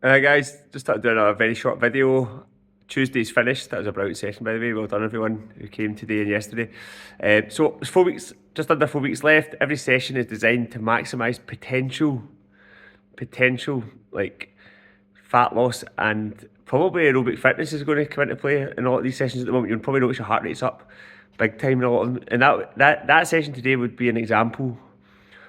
Guys, just started doing a very short video. Tuesday's finished. That was a brilliant session, by the way. Well done, everyone who came today and yesterday. So there's 4 weeks, just under 4 weeks left. Every session is designed to maximise potential like fat loss, and probably aerobic fitness is going to come into play in a lot of these sessions at the moment. You'll probably notice your heart rate's up big time in a lot of them. And that session today would be an example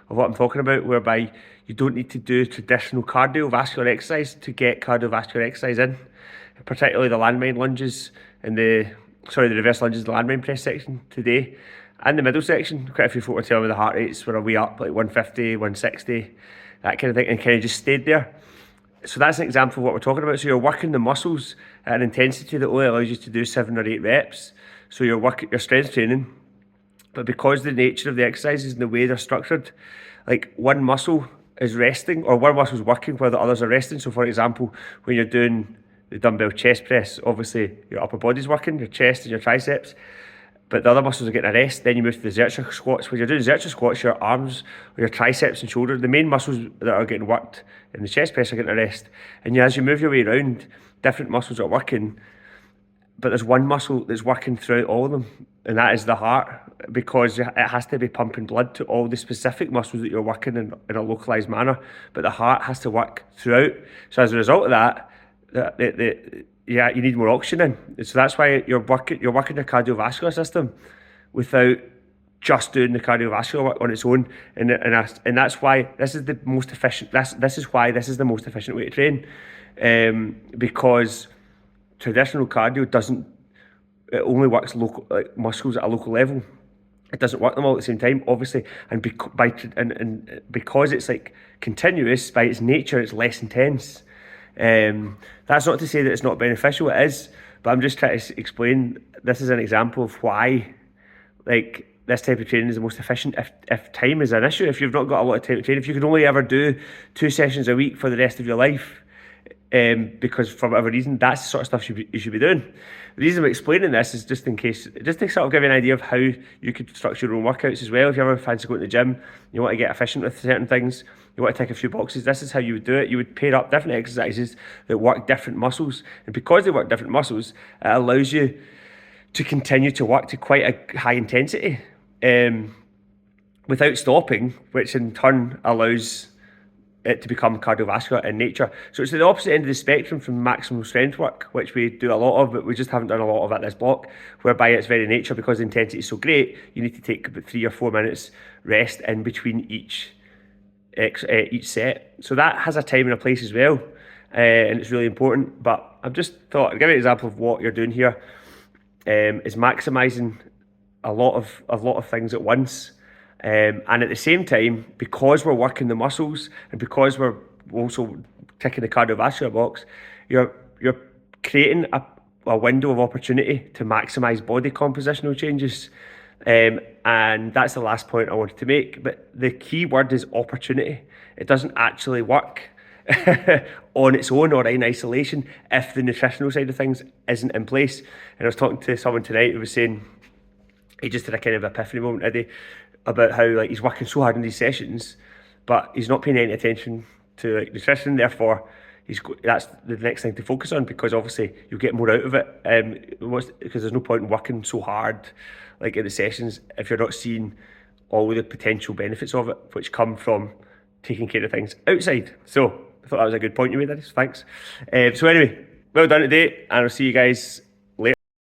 of what I'm talking about, whereby you don't need to do traditional cardiovascular exercise to get cardiovascular exercise in, particularly the landmine lunges and the reverse lunges, the landmine press section today. And the middle section, quite a few folk were telling me the heart rates were way up, like 150, 160, that kind of thing, and kind of just stayed there. So that's an example of what we're talking about. So you're working the muscles at an intensity that only allows you to do 7 or 8 reps. So you're working your strength training, but because the nature of the exercises and the way they're structured, like one muscle is resting or one muscle is working while the others are resting. So for example, when you're doing the dumbbell chest press, obviously your upper body's working, your chest and your triceps, but the other muscles are getting a rest. Then you move to the Xerxes squats. When you're doing Xerxes squats, your arms or your triceps and shoulder, the main muscles that are getting worked in the chest press are getting a rest. And as you move your way around, different muscles are working, but there's one muscle that's working throughout all of them, and that is the heart, because it has to be pumping blood to all the specific muscles that you're working in a localized manner, but the heart has to work throughout. So as a result of that, you need more oxygen in. So that's why you're working your cardiovascular system without just doing the cardiovascular work on its own, and that's why this is the most efficient. This is why this is the most efficient way to train, because traditional cardio doesn't. It only works local, like muscles at a local level. It doesn't work them all at the same time, obviously, and because it's like continuous by its nature, it's less intense. That's not to say that it's not beneficial. It is, but I'm just trying to explain. This is an example of why, like, this type of training is the most efficient if time is an issue. If you've not got a lot of time to train, if you can only ever do 2 sessions a week for the rest of your life, because for whatever reason, that's the sort of stuff you should be doing. The reason I'm explaining this is just to sort of give you an idea of how you could structure your own workouts as well. If you ever fancy going to the gym, you want to get efficient with certain things, you want to tick a few boxes, this is how you would do it. You would pair up different exercises that work different muscles, and because they work different muscles, it allows you to continue to work to quite a high intensity without stopping, which in turn allows it to become cardiovascular in nature. So it's the opposite end of the spectrum from maximum strength work, which we do a lot of, but we just haven't done a lot of at this block, whereby its very nature, because the intensity is so great, you need to take about 3 or 4 minutes rest in between each set. So that has a time and a place as well, and it's really important. But I've just thought I'd give you an example of what you're doing here, is maximising a lot of things at once. And at the same time, because we're working the muscles and because we're also ticking the cardiovascular box, you're creating a window of opportunity to maximise body compositional changes. And that's the last point I wanted to make. But the key word is opportunity. It doesn't actually work on its own or in isolation if the nutritional side of things isn't in place. And I was talking to someone tonight who was saying he just had a kind of epiphany moment today about how, like, he's working so hard in these sessions, but he's not paying any attention to, like, nutrition. Therefore, that's the next thing to focus on, because obviously you'll get more out of it. Because there's no point in working so hard, like, in the sessions, if you're not seeing all the potential benefits of it, which come from taking care of things outside. So I thought that was a good point you made, Dennis. Thanks. So anyway, well done today, and I'll see you guys